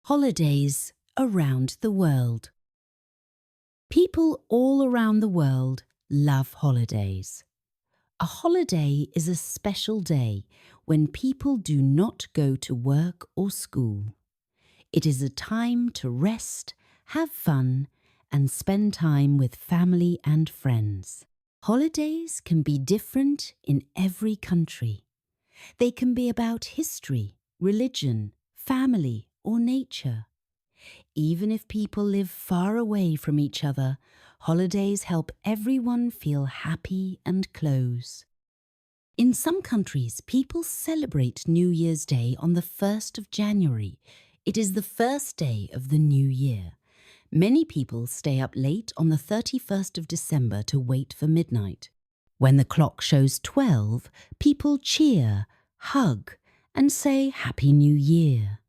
Holidays around the world. People all around the world love holidays. A holiday is a special day when people do not go to work or school. It is a time to rest, have fun, and spend time with family and friends. Holidays can be different in every country. They can be about history, religion, family, or nature. Even if people live far away from each other, holidays help everyone feel happy and close. In some countries, people celebrate New Year's Day on the 1st of January. It is the first day of the new year. Many people stay up late on the 31st of December to wait for midnight. When the clock shows 12, people cheer, hug, and say Happy New Year.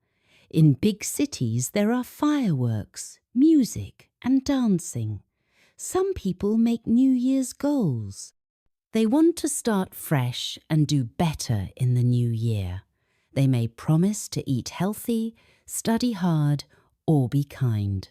In big cities, there are fireworks, music, and dancing. Some people make New Year's goals. They want to start fresh and do better in the new year. They may promise to eat healthy, study hard, or be kind.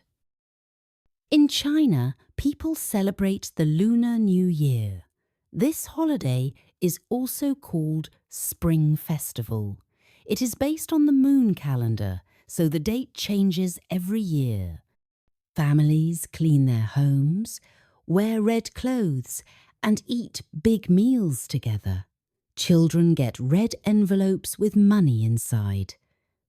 In China, people celebrate the Lunar New Year. This holiday is also called Spring Festival. It is based on the moon calendar, so the date changes every year. Families clean their homes, wear red clothes, and eat big meals together. Children get red envelopes with money inside.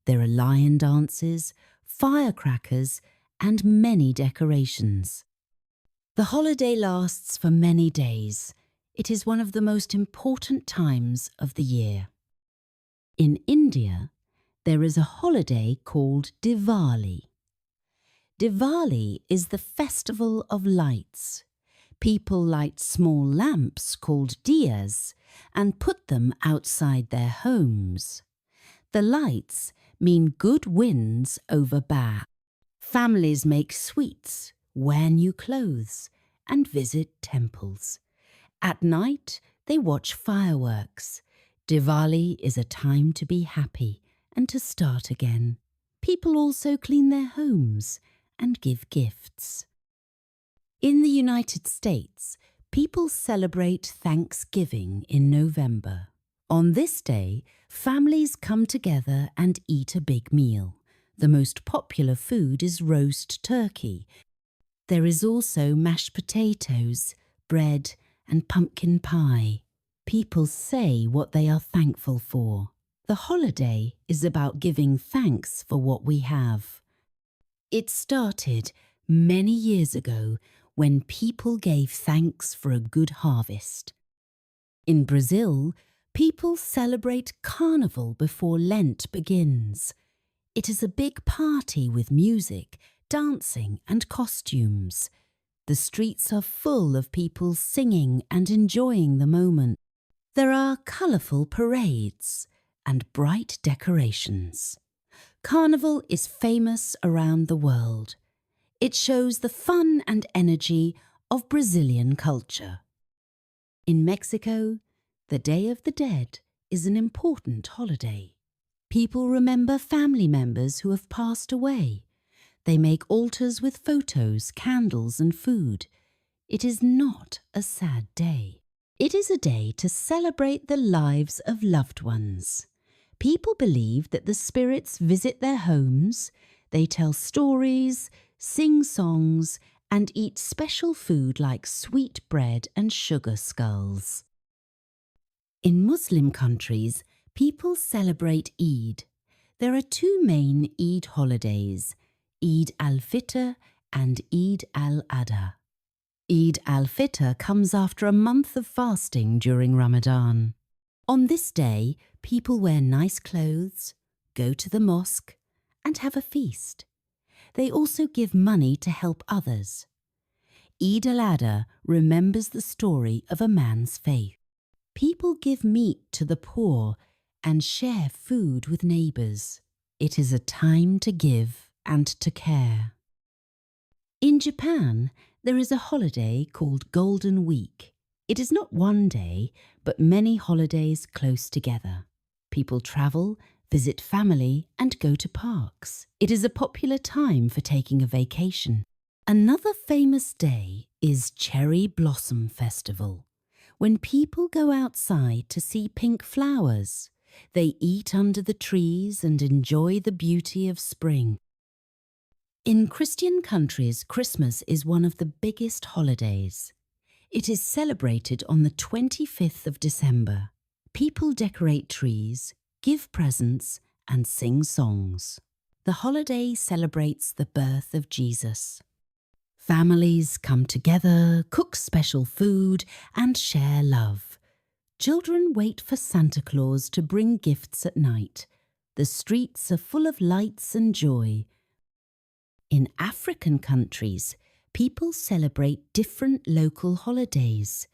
There are lion dances, firecrackers, and many decorations. The holiday lasts for many days. It is one of the most important times of the year. In India, there is a holiday called Diwali. Diwali is the festival of lights. People light small lamps called diyas and put them outside their homes. The lights mean good wins over bad. Families make sweets, wear new clothes, and visit temples. At night, they watch fireworks. Diwali is a time to be happy and to start again. People also clean their homes and give gifts. In the United States, people celebrate Thanksgiving in November. On this day, families come together and eat a big meal. The most popular food is roast turkey. There is also mashed potatoes, bread, and pumpkin pie. People say what they are thankful for. The holiday is about giving thanks for what we have. It started many years ago when people gave thanks for a good harvest. In Brazil, people celebrate Carnival before Lent begins. It is a big party with music, dancing, and costumes. The streets are full of people singing and enjoying the moment. There are colourful parades and bright decorations. Carnival is famous around the world. It shows the fun and energy of Brazilian culture. In Mexico, the Day of the Dead is an important holiday. People remember family members who have passed away. They make altars with photos, candles, and food. It is not a sad day. It is a day to celebrate the lives of loved ones. People believe that the spirits visit their homes, they tell stories, sing songs, and eat special food like sweet bread and sugar skulls. In Muslim countries, people celebrate Eid. There are two main Eid holidays, Eid al-Fitr and Eid al-Adha. Eid al-Fitr comes after a month of fasting during Ramadan. On this day, people wear nice clothes, go to the mosque, and have a feast. They also give money to help others. Eid al-Adha remembers the story of a man's faith. People give meat to the poor and share food with neighbours. It is a time to give and to care. In Japan, there is a holiday called Golden Week. It is not one day, but many holidays close together. People travel, visit family and go to parks. It is a popular time for taking a vacation. Another famous day is Cherry Blossom Festival, when people go outside to see pink flowers. They eat under the trees and enjoy the beauty of spring. In Christian countries, Christmas is one of the biggest holidays. It is celebrated on the 25th of December. People decorate trees, give presents, and sing songs. The holiday celebrates the birth of Jesus. Families come together, cook special food, and share love. Children wait for Santa Claus to bring gifts at night. The streets are full of lights and joy. In African countries, people celebrate different local holidays.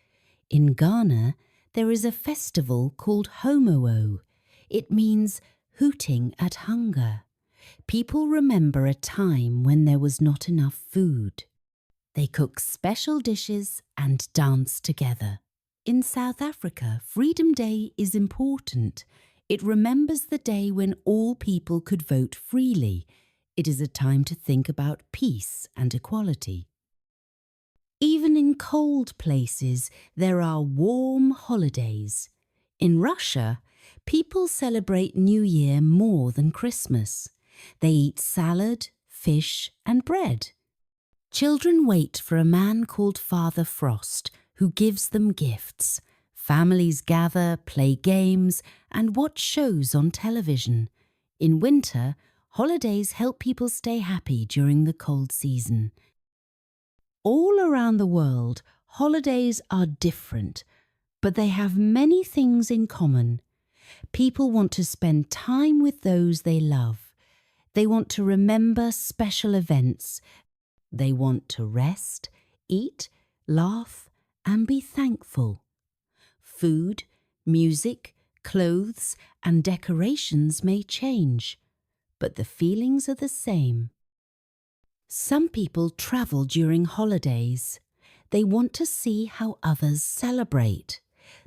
In Ghana, there is a festival called Homoo. It means hooting at hunger. People remember a time when there was not enough food. They cook special dishes and dance together. In South Africa, Freedom Day is important. It remembers the day when all people could vote freely. It is a time to think about peace and equality. Even in cold places, there are warm holidays. In Russia, people celebrate New Year more than Christmas. They eat salad, fish, and bread. Children wait for a man called Father Frost, who gives them gifts. Families gather, play games, and watch shows on television. In winter, holidays help people stay happy during the cold season. All around the world, holidays are different, but they have many things in common. People want to spend time with those they love. They want to remember special events. They want to rest, eat, laugh, and be thankful. Food, music, clothes, and decorations may change, but the feelings are the same. Some people travel during holidays. They want to see how others celebrate.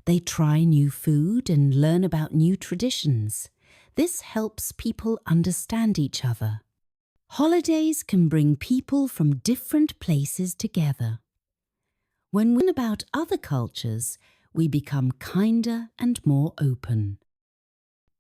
They try new food and learn about new traditions. This helps people understand each other. Holidays can bring people from different places together. When we learn about other cultures, we become kinder and more open.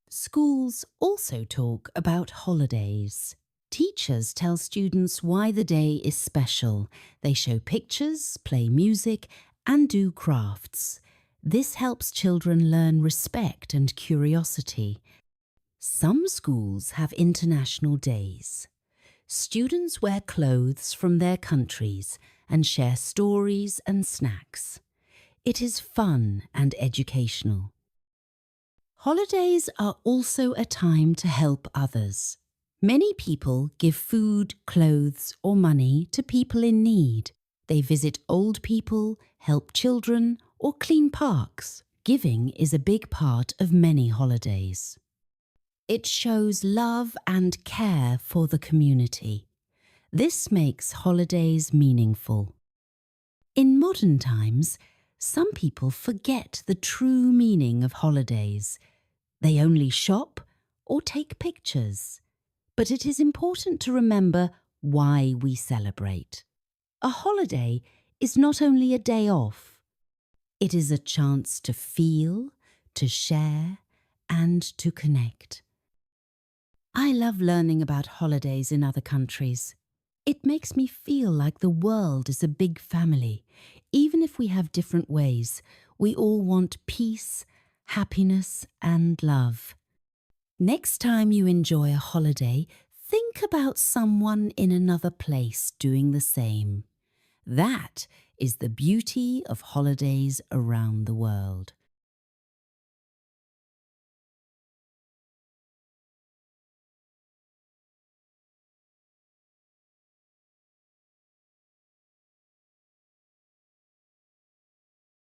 Schools also talk about holidays. Teachers tell students why the day is special. They show pictures, play music, and do crafts. This helps children learn respect and curiosity. Some schools have international days. Students wear clothes from their countries and share stories and snacks. It is fun and educational. Holidays are also a time to help others. Many people give food, clothes, or money to people in need. They visit old people, help children, or clean parks. Giving is a big part of many holidays. It shows love and care for the community. This makes holidays meaningful. In modern times, some people forget the true meaning of holidays. They only shop or take pictures. But it is important to remember why we celebrate. A holiday is not only a day off. It is a chance to feel, to share, and to connect. I love learning about holidays in other countries. It makes me feel like the world is a big family. Even if we have different ways, we all want peace, happiness, and love. Next time you enjoy a holiday, think about someone in another place doing the same. That is the beauty of holidays around the world.